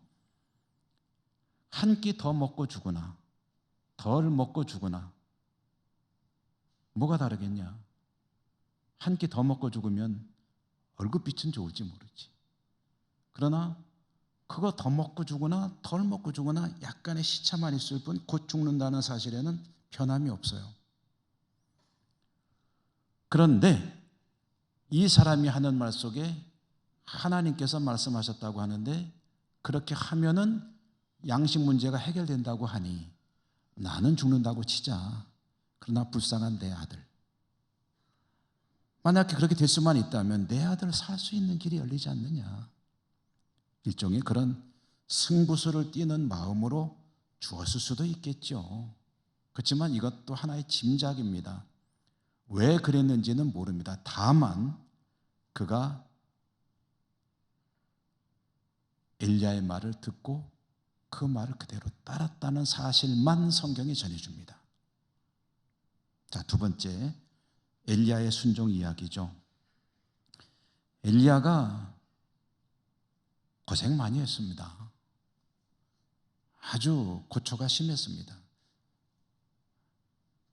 한 끼 더 먹고 죽으나 덜 먹고 죽으나 뭐가 다르겠냐? 한 끼 더 먹고 죽으면 얼굴빛은 좋을지 모르지. 그러나 그거 더 먹고 죽으나 덜 먹고 죽으나 약간의 시차만 있을 뿐 곧 죽는다는 사실에는 변함이 없어요. 그런데 이 사람이 하는 말 속에 하나님께서 말씀하셨다고 하는데 그렇게 하면은 양식 문제가 해결된다고 하니 나는 죽는다고 치자. 그러나 불쌍한 내 아들. 만약에 그렇게 될 수만 있다면 내 아들 살 수 있는 길이 열리지 않느냐. 일종의 그런 승부수를 띄는 마음으로 주었을 수도 있겠죠. 그렇지만 이것도 하나의 짐작입니다. 왜 그랬는지는 모릅니다. 다만 그가 엘리야의 말을 듣고 그 말을 그대로 따랐다는 사실만 성경이 전해줍니다. 자, 두 번째, 엘리야의 순종 이야기죠. 엘리야가 고생 많이 했습니다. 아주 고초가 심했습니다.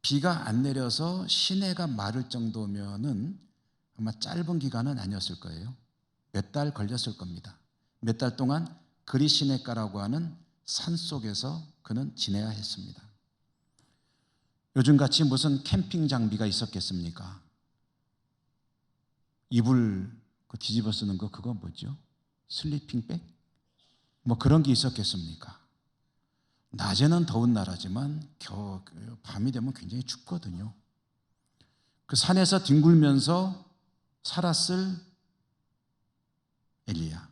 비가 안 내려서 시내가 마를 정도면은 아마 짧은 기간은 아니었을 거예요. 몇 달 걸렸을 겁니다. 몇 달 동안 그리 시내가라고 하는 산 속에서 그는 지내야 했습니다. 요즘같이 무슨 캠핑 장비가 있었겠습니까? 이불 뒤집어 쓰는 거 그거 뭐죠? 슬리핑백? 뭐 그런 게 있었겠습니까? 낮에는 더운 나라지만 밤이 되면 굉장히 춥거든요. 그 산에서 뒹굴면서 살았을 엘리야.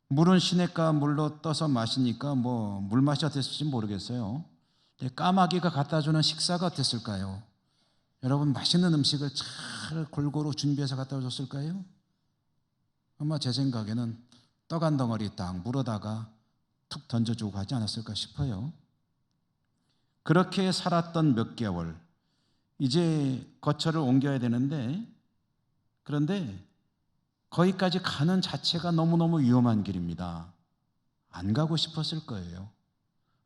물은 시냇가 물로 떠서 마시니까 뭐 물맛이 어땠을지 모르겠어요. 까마귀가 갖다주는 식사가 어땠을까요? 여러분 맛있는 음식을 잘 골고루 준비해서 갖다 줬을까요? 아마 제 생각에는 떡 한 덩어리 딱 물어다가 툭 던져주고 가지 않았을까 싶어요. 그렇게 살았던 몇 개월, 이제 거처를 옮겨야 되는데 그런데 거기까지 가는 자체가 너무너무 위험한 길입니다. 안 가고 싶었을 거예요.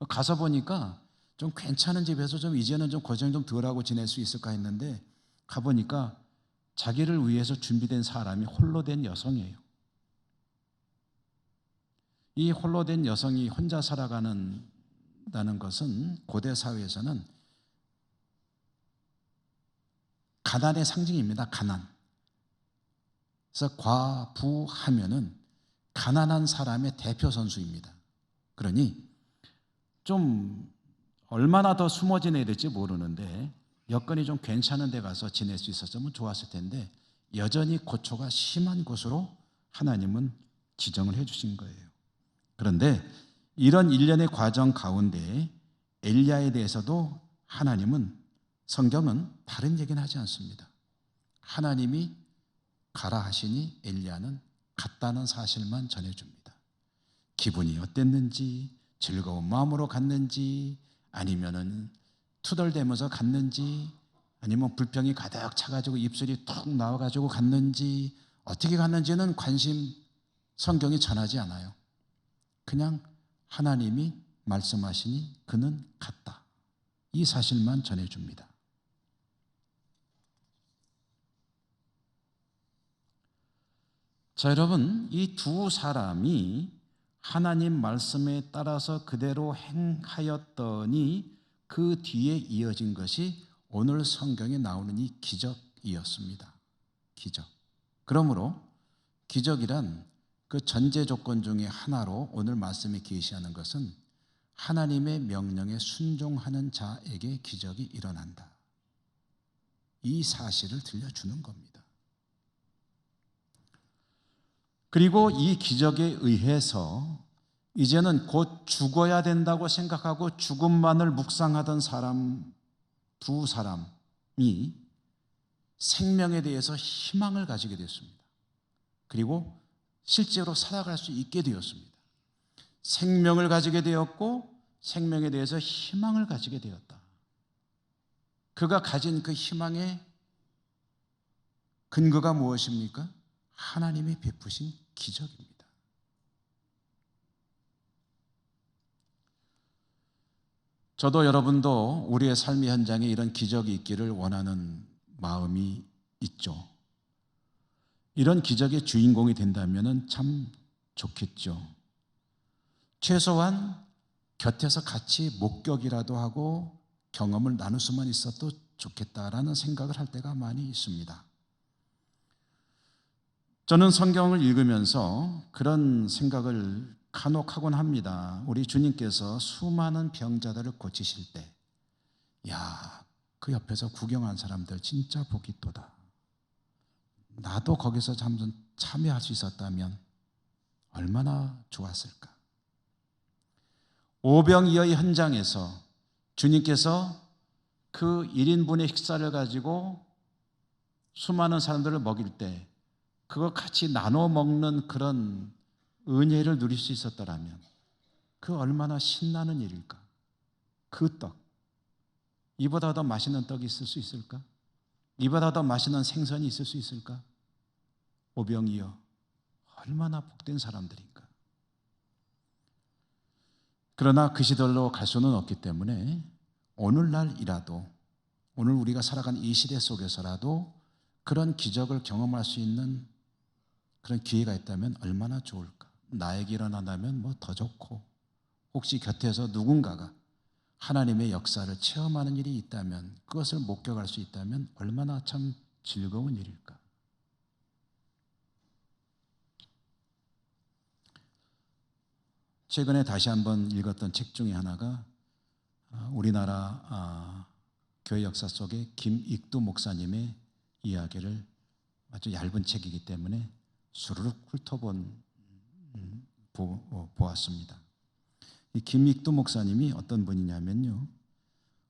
가서 보니까 좀 괜찮은 집에서 좀 이제는 좀 고생 좀 덜하고 지낼 수 있을까 했는데 가보니까 자기를 위해서 준비된 사람이 홀로 된 여성이에요. 이 홀로 된 여성이 혼자 살아가는다는 것은 고대 사회에서는 가난의 상징입니다. 가난. 그래서 과부하면은 가난한 사람의 대표 선수입니다. 그러니 좀 얼마나 더 숨어 지내야 될지 모르는데 여건이 좀 괜찮은 데 가서 지낼 수 있었으면 좋았을 텐데 여전히 고초가 심한 곳으로 하나님은 지정을 해 주신 거예요. 그런데 이런 일련의 과정 가운데 엘리야에 대해서도 하나님은 성경은 다른 얘기는 하지 않습니다. 하나님이 가라 하시니 엘리야는 갔다는 사실만 전해줍니다. 기분이 어땠는지, 즐거운 마음으로 갔는지, 아니면은 투덜대면서 갔는지, 아니면 불평이 가득 차가지고 입술이 툭 나와가지고 갔는지, 어떻게 갔는지는 성경이 전하지 않아요. 그냥 하나님이 말씀하시니 그는 갔다. 이 사실만 전해줍니다. 자, 여러분, 이 두 사람이 하나님 말씀에 따라서 그대로 행하였더니 그 뒤에 이어진 것이 오늘 성경에 나오는 이 기적이었습니다. 기적. 그러므로 기적이란 그 전제 조건 중에 하나로 오늘 말씀에 계시하는 것은 하나님의 명령에 순종하는 자에게 기적이 일어난다. 이 사실을 들려주는 겁니다. 그리고 이 기적에 의해서 이제는 곧 죽어야 된다고 생각하고 죽음만을 묵상하던 두 사람이 생명에 대해서 희망을 가지게 됐습니다. 그리고 실제로 살아갈 수 있게 되었습니다. 생명을 가지게 되었고 생명에 대해서 희망을 가지게 되었다. 그가 가진 그 희망의 근거가 무엇입니까? 하나님이 베푸신 기적입니다. 저도 여러분도 우리의 삶의 현장에 이런 기적이 있기를 원하는 마음이 있죠. 이런 기적의 주인공이 된다면 참 좋겠죠. 최소한 곁에서 같이 목격이라도 하고 경험을 나눌 수만 있어도 좋겠다라는 생각을 할 때가 많이 있습니다. 저는 성경을 읽으면서 그런 생각을 간혹 하곤 합니다. 우리 주님께서 수많은 병자들을 고치실 때, 그 옆에서 구경한 사람들 진짜 복이 있도다. 나도 거기서 참여할 수 있었다면 얼마나 좋았을까. 오병이어의 현장에서 주님께서 그 1인분의 식사를 가지고 수많은 사람들을 먹일 때 그거 같이 나눠 먹는 그런 은혜를 누릴 수 있었더라면 그 얼마나 신나는 일일까. 그 떡, 이보다 더 맛있는 떡이 있을 수 있을까? 이보다 더 맛있는 생선이 있을 수 있을까? 오병이어, 얼마나 복된 사람들인가. 그러나 그 시대로 갈 수는 없기 때문에 오늘날이라도, 오늘 우리가 살아가는 이 시대 속에서라도 그런 기적을 경험할 수 있는 그런 기회가 있다면 얼마나 좋을까. 나에게 일어난다면 뭐 더 좋고, 혹시 곁에서 누군가가 하나님의 역사를 체험하는 일이 있다면, 그것을 목격할 수 있다면 얼마나 참 즐거운 일일까. 최근에 다시 한번 읽었던 책 중에 하나가 우리나라 교회 역사 속에 김익두 목사님의 이야기를, 아주 얇은 책이기 때문에 수르륵 보았습니다. 이 김익두 목사님이 어떤 분이냐면요,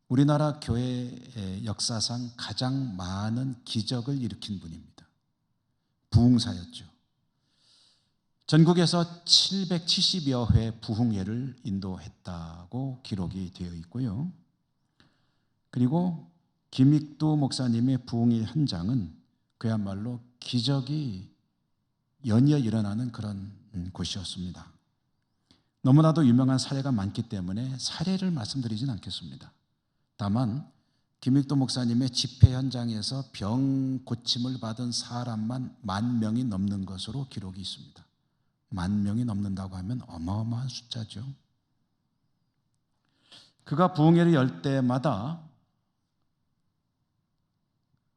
우리나라 교회의 역사상 가장 많은 기적을 일으킨 분입니다. 부흥사였죠. 전국에서 770여 회 부흥회를 인도했다고 기록이 되어 있고요. 그리고 김익두 목사님의 부흥의 현장은 그야말로 기적이 연이어 일어나는 그런 곳이었습니다. 너무나도 유명한 사례가 많기 때문에 사례를 말씀드리진 않겠습니다. 다만 김익도 목사님의 집회 현장에서 병 고침을 받은 사람만 10,000명이 넘는 것으로 기록이 있습니다. 10,000명이 넘는다고 하면 어마어마한 숫자죠. 그가 부흥회를 열 때마다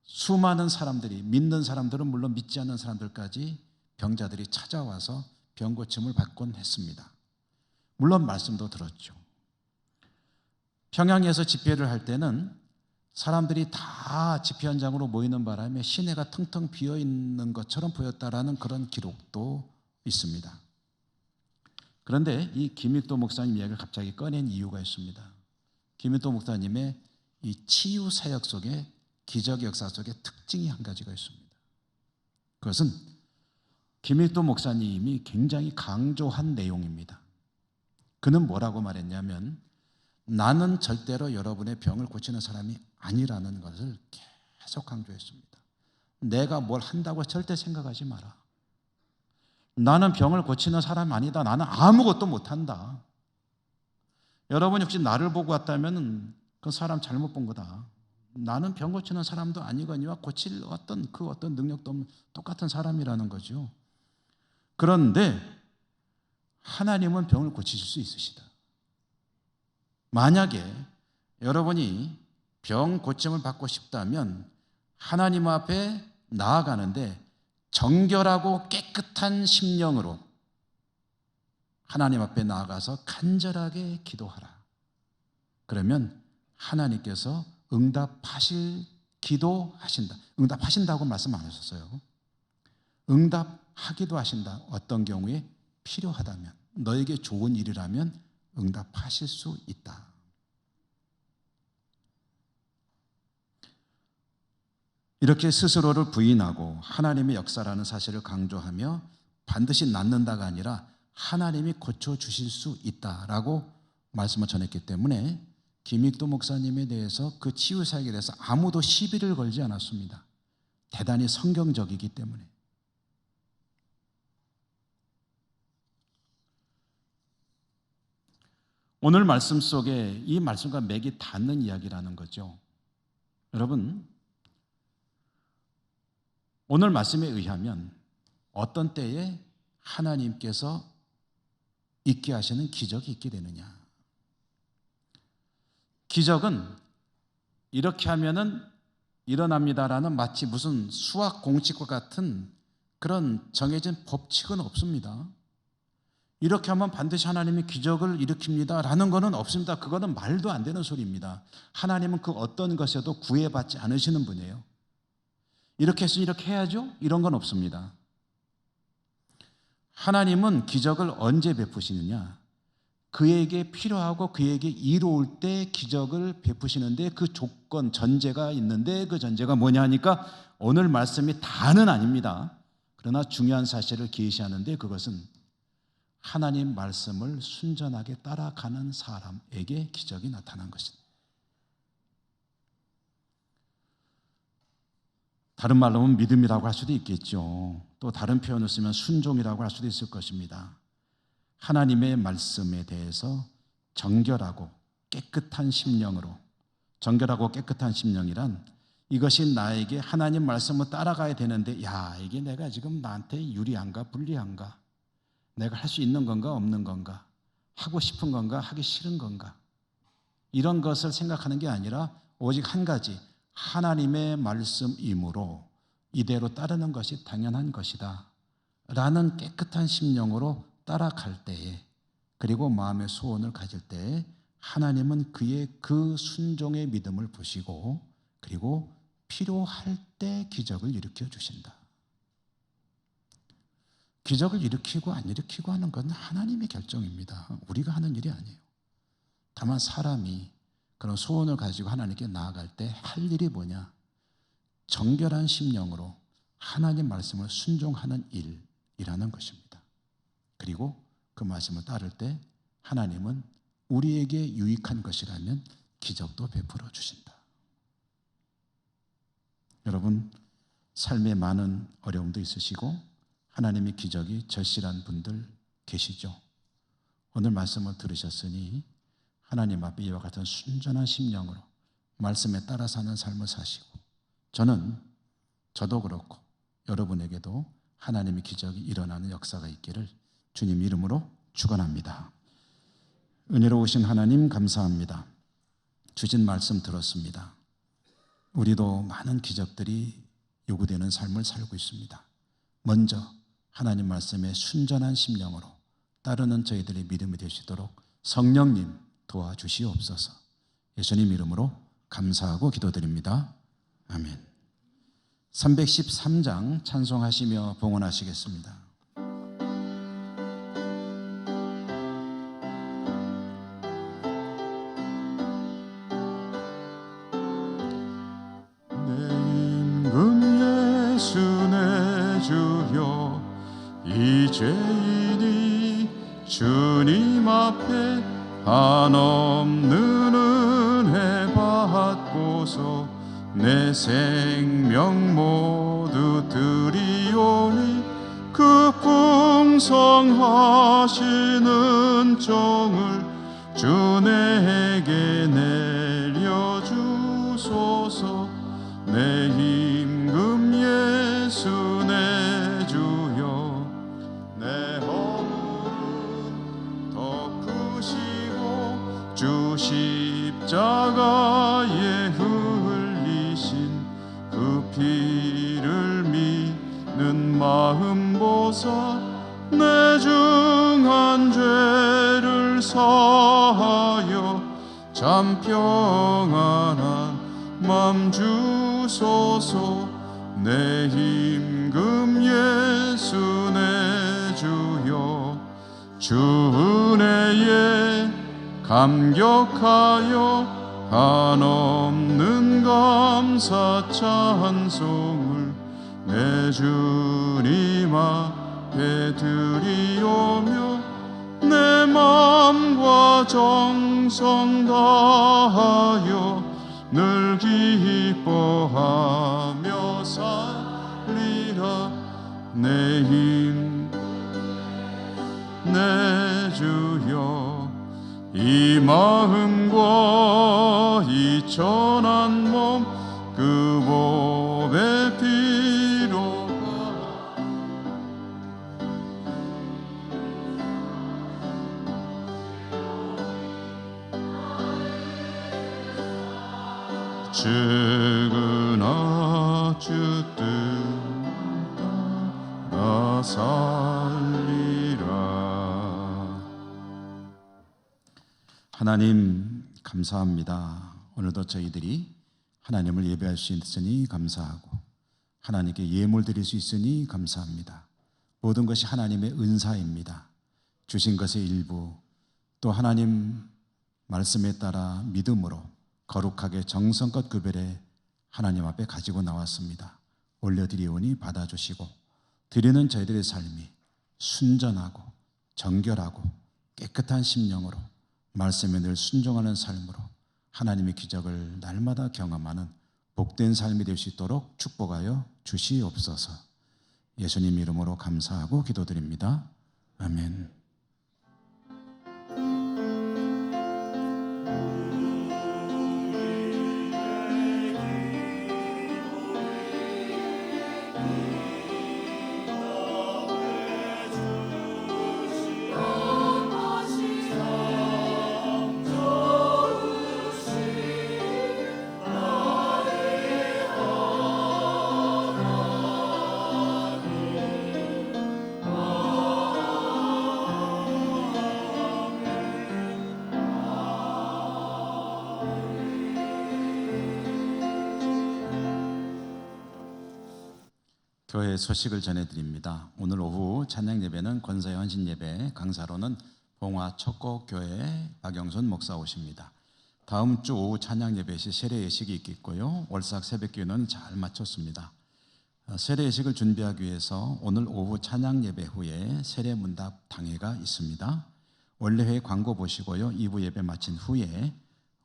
수많은 사람들이, 믿는 사람들은 물론 믿지 않는 사람들까지 병자들이 찾아와서 병 고침을 받곤 했습니다. 물론 말씀도 들었죠. 평양에서 집회를 할 때는 사람들이 다 집회 현장으로 모이는 바람에 시내가 텅텅 비어 있는 것처럼 보였다라는 그런 기록도 있습니다. 그런데 이 김익도 목사님 이야기를 갑자기 꺼낸 이유가 있습니다. 김익도 목사님의 이 치유 사역 속에, 기적 역사 속에 특징이 한 가지가 있습니다. 그것은 김익도 목사님이 굉장히 강조한 내용입니다. 그는 뭐라고 말했냐면, 나는 절대로 여러분의 병을 고치는 사람이 아니라는 것을 계속 강조했습니다. 내가 뭘 한다고 절대 생각하지 마라. 나는 병을 고치는 사람이 아니다. 나는 아무것도 못한다. 여러분 혹시 나를 보고 왔다면 그 사람 잘못 본 거다. 나는 병 고치는 사람도 아니거니와 고칠 그 어떤 능력도 없는 똑같은 사람이라는 거죠. 그런데 하나님은 병을 고치실 수 있으시다. 만약에 여러분이 병 고침을 받고 싶다면 하나님 앞에 나아가는데 정결하고 깨끗한 심령으로 하나님 앞에 나아가서 간절하게 기도하라. 그러면 하나님께서 응답하실 기도하신다. 응답하신다고 말씀 안 하셨어요. 응답하기도 하신다. 어떤 경우에 필요하다면, 너에게 좋은 일이라면 응답하실 수 있다. 이렇게 스스로를 부인하고 하나님의 역사라는 사실을 강조하며 반드시 낫는다가 아니라 하나님이 고쳐주실 수 있다라고 말씀을 전했기 때문에 김익도 목사님에 대해서, 그 치유사역에 대해서 아무도 시비를 걸지 않았습니다. 대단히 성경적이기 때문에. 오늘 말씀 속에 이 말씀과 맥이 닿는 이야기라는 거죠. 여러분, 오늘 말씀에 의하면 어떤 때에 하나님께서 있게 하시는 기적이 있게 되느냐. 기적은 이렇게 하면은 일어납니다라는 마치 무슨 수학 공식과 같은 그런 정해진 법칙은 없습니다. 이렇게 하면 반드시 하나님이 기적을 일으킵니다 라는 것은 없습니다. 그거는 말도 안 되는 소리입니다. 하나님은 그 어떤 것에도 구애받지 않으시는 분이에요. 이렇게 했으니 이렇게 해야죠? 이런 건 없습니다. 하나님은 기적을 언제 베푸시느냐? 그에게 필요하고 그에게 이로울 때 기적을 베푸시는데 그 조건, 전제가 있는데 그 전제가 뭐냐 하니까 오늘 말씀이 다는 아닙니다. 그러나 중요한 사실을 계시하는데 그것은 하나님 말씀을 순전하게 따라가는 사람에게 기적이 나타난 것입니다. 다른 말로 하면 믿음이라고 할 수도 있겠죠. 또 다른 표현을 쓰면 순종이라고 할 수도 있을 것입니다. 하나님의 말씀에 대해서 정결하고 깨끗한 심령으로, 정결하고 깨끗한 심령이란 이것이 나에게 하나님 말씀을 따라가야 되는데, 야, 이게 내가 지금 나한테 유리한가 불리한가, 내가 할 수 있는 건가 없는 건가, 하고 싶은 건가 하기 싫은 건가, 이런 것을 생각하는 게 아니라 오직 한 가지, 하나님의 말씀이므로 이대로 따르는 것이 당연한 것이다 라는 깨끗한 심령으로 따라갈 때에, 그리고 마음의 소원을 가질 때에 하나님은 그의 그 순종의 믿음을 보시고 그리고 필요할 때 기적을 일으켜 주신다. 기적을 일으키고 안 일으키고 하는 건 하나님의 결정입니다. 우리가 하는 일이 아니에요. 다만 사람이 그런 소원을 가지고 하나님께 나아갈 때 할 일이 뭐냐? 정결한 심령으로 하나님 말씀을 순종하는 일이라는 것입니다. 그리고 그 말씀을 따를 때 하나님은 우리에게 유익한 것이라면 기적도 베풀어 주신다. 여러분, 삶에 많은 어려움도 있으시고 하나님의 기적이 절실한 분들 계시죠. 오늘 말씀을 들으셨으니 하나님 앞에 이와 같은 순전한 심령으로 말씀에 따라 사는 삶을 사시고, 저도 그렇고 여러분에게도 하나님의 기적이 일어나는 역사가 있기를 주님 이름으로 축원합니다. 은혜로우신 하나님 감사합니다. 주신 말씀 들었습니다. 우리도 많은 기적들이 요구되는 삶을 살고 있습니다. 먼저 하나님 말씀에 순전한 심령으로 따르는 저희들의 믿음이 되시도록 성령님 도와주시옵소서. 예수님 이름으로 감사하고 기도드립니다. 아멘. 313장 찬송하시며 봉헌하시겠습니다. 내 임금 예수 내 주여, 이 죄인이 주님 앞에 한없는 은혜 받고서 내 생명 모두 드리오니, 그 풍성하시는 정을 주 내게 내려주소서. 내 임금 예수 내 주여, 내 허물은 더 크시고 주 십자가에 흘리신 그 피를 믿는 마음 보사 내 중한 죄를 사하여 참 평안한 맘 주소서. 내 임금 예수 내 주여, 주 은혜에 감격하여 한없는 감사 찬송을 내 주님 앞에 드리오며, 내 맘과 정성 다하여 늘 기뻐하며 살리라. 내 힘 내 주여, 이 마음과 이 천한 몸 그 몸의 피로 죽으나 주 뜻 따라 살리라. 하나님 감사합니다. 오늘도 저희들이 하나님을 예배할 수 있으니 감사하고 하나님께 예물 드릴 수 있으니 감사합니다. 모든 것이 하나님의 은사입니다. 주신 것의 일부, 또 하나님 말씀에 따라 믿음으로 거룩하게 정성껏 구별해 하나님 앞에 가지고 나왔습니다. 올려드리오니 받아주시고, 드리는 저희들의 삶이 순전하고 정결하고 깨끗한 심령으로 말씀에 늘 순종하는 삶으로 하나님의 기적을 날마다 경험하는 복된 삶이 될 수 있도록 축복하여 주시옵소서. 예수님 이름으로 감사하고 기도드립니다. 아멘. 교회 소식을 전해드립니다. 오늘 오후 찬양 예배는 권사의 헌신 예배, 강사로는 봉화 척곡교회 박영순 목사 오십니다. 다음 주 오후 찬양 예배 시 세례 예식이 있겠고요. 월삭 새벽기도는 잘 마쳤습니다. 세례 예식을 준비하기 위해서 오늘 오후 찬양 예배 후에 세례 문답 당회가 있습니다. 원래 회 광고 보시고요. 2부 예배 마친 후에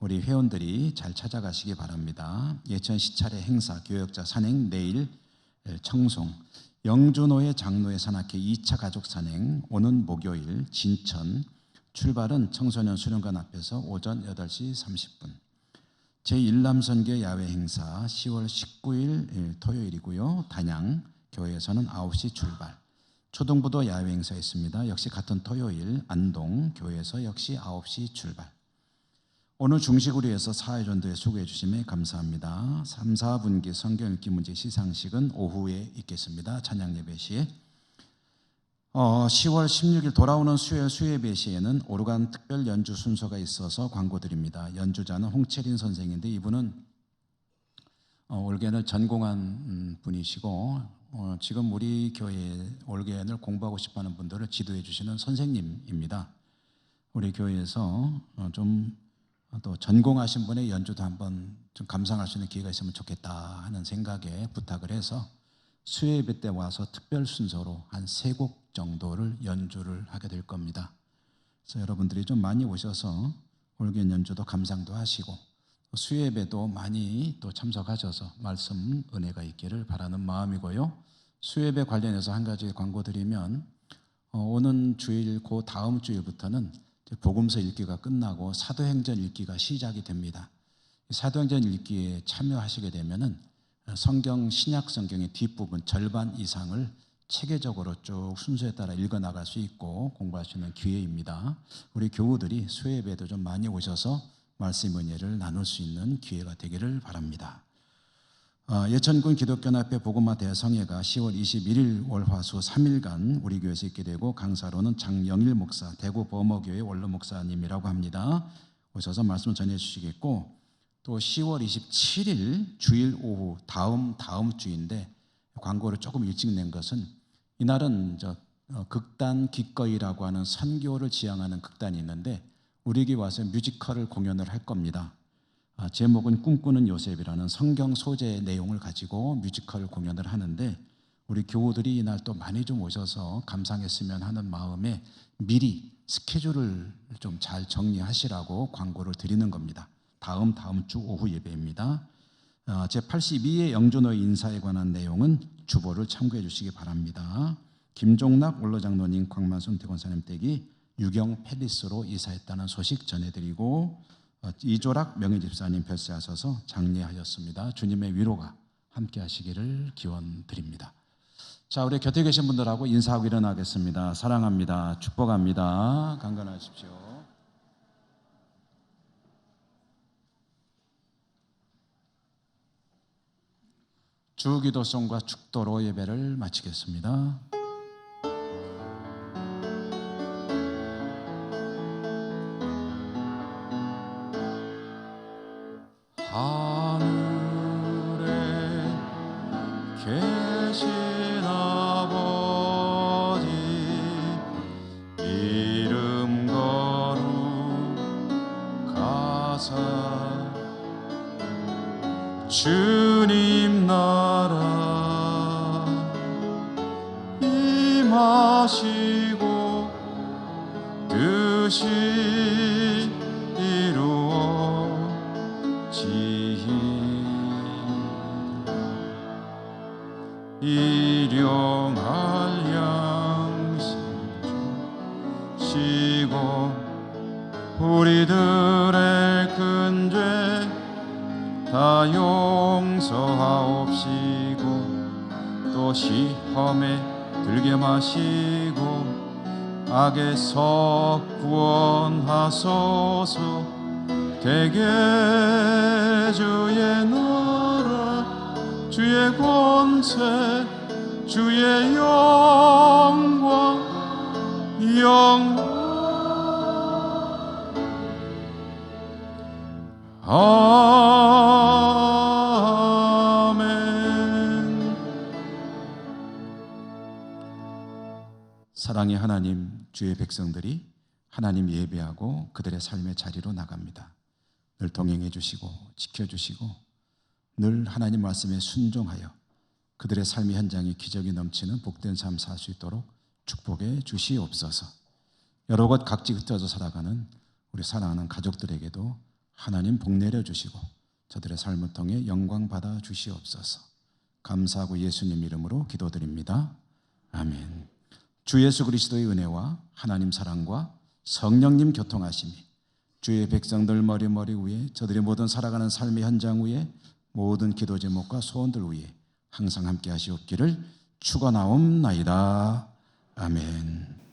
우리 회원들이 잘 찾아가시기 바랍니다. 예천 시차례 행사 교역자 산행 내일 청송, 영준호의 장로의 산악회 2차 가족 산행 오는 목요일 진천, 출발은 청소년 수련관 앞에서 오전 8시 30분. 제1남선교 야외 행사 10월 19일 토요일이고요. 단양 교회에서는 9시 출발. 초등부도 야외 행사 있습니다. 역시 같은 토요일 안동 교회에서 역시 9시 출발. 오늘 중식으로 해서 사회전도에 수고해 주심에 감사합니다. 3, 4분기 성경 읽기 문제 시상식은 오후에 있겠습니다. 찬양 예배 시에 10월 16일 돌아오는 수요일 수예배 시에는 오르간 특별 연주 순서가 있어서 광고드립니다. 연주자는 홍채린 선생인데 이분은 올게인을 전공한 분이시고 지금 우리 교회 올게인을 공부하고 싶어하는 분들을 지도해 주시는 선생님입니다. 우리 교회에서 좀 또 전공하신 분의 연주도 한번 좀 감상할 수 있는 기회가 있으면 좋겠다 하는 생각에 부탁을 해서 수요예배 때 와서 특별 순서로 한 3곡 정도를 연주를 하게 될 겁니다. 그래서 여러분들이 좀 많이 오셔서 올게인 연주도 감상도 하시고 수요예배도 많이 또 참석하셔서 말씀 은혜가 있기를 바라는 마음이고요. 수요예배 관련해서 한 가지 광고 드리면 오는 주일 그 다음 주일부터는 복음서 읽기가 끝나고 사도행전 읽기가 시작이 됩니다. 사도행전 읽기에 참여하시게 되면은 성경 신약 성경의 뒷부분 절반 이상을 체계적으로 쭉 순서에 따라 읽어 나갈 수 있고 공부할 수 있는 기회입니다. 우리 교우들이 수요예배도 좀 많이 오셔서 말씀 은혜를 나눌 수 있는 기회가 되기를 바랍니다. 예천군 기독교연합회 복음화 대성회가 10월 21일 월화수 3일간 우리 교회에서 있게 되고 강사로는 장영일 목사, 대구 범어교회 원로 목사님이라고 합니다. 오셔서 말씀을 전해 주시겠고 또 10월 27일 주일 오후 다음 주인데 광고를 조금 일찍 낸 것은 이날은 극단 기꺼이라고 하는 선교를 지향하는 극단이 있는데 우리 교회 와서 뮤지컬을 공연을 할 겁니다. 제목은 꿈꾸는 요셉이라는 성경 소재의 내용을 가지고 뮤지컬 공연을 하는데 우리 교우들이 이날 또 많이 좀 오셔서 감상했으면 하는 마음에 미리 스케줄을 좀 잘 정리하시라고 광고를 드리는 겁니다. 다음 주 오후 예배입니다. 제82회 영준호의 인사에 관한 내용은 주보를 참고해 주시기 바랍니다. 김종락 원로장로님, 광만순 대권사님 댁이 유경 팰리스로 이사했다는 소식 전해드리고 이조락 명예집사님 별세하셔서 장례하였습니다. 주님의 위로가 함께 하시기를 기원드립니다. 자, 우리 곁에 계신 분들하고 인사하고 일어나겠습니다. 사랑합니다. 축복합니다. 강건하십시오. 주기도송과 축도로 예배를 마치겠습니다. 하늘에 계신 아버지 이름 거룩하사 주님 나라 임하시고 뜻이 일용할 양식 주시고 우리들의 큰 죄 다 용서하옵시고 또 시험에 들게 마시고 악에서 구원하소서. 대개 주의 나라 주의 권세 주의 영광 아멘. 사랑의 하나님, 주의 백성들이 하나님 예배하고 그들의 삶의 자리로 나갑니다. 늘 동행해 주시고 지켜주시고 늘 하나님 말씀에 순종하여 그들의 삶의 현장에 기적이 넘치는 복된 삶 살 수 있도록 축복해 주시옵소서. 여러 곳 각지 흩어져 살아가는 우리 사랑하는 가족들에게도 하나님 복 내려 주시고 저들의 삶을 통해 영광 받아 주시옵소서. 감사하고 예수님 이름으로 기도드립니다. 아멘. 주 예수 그리스도의 은혜와 하나님 사랑과 성령님 교통하심이 주의 백성들 머리 위에, 저들이 모든 살아가는 삶의 현장 위에, 모든 기도 제목과 소원들 위에 항상 함께 하시옵기를 축원하옵나이다. 아멘.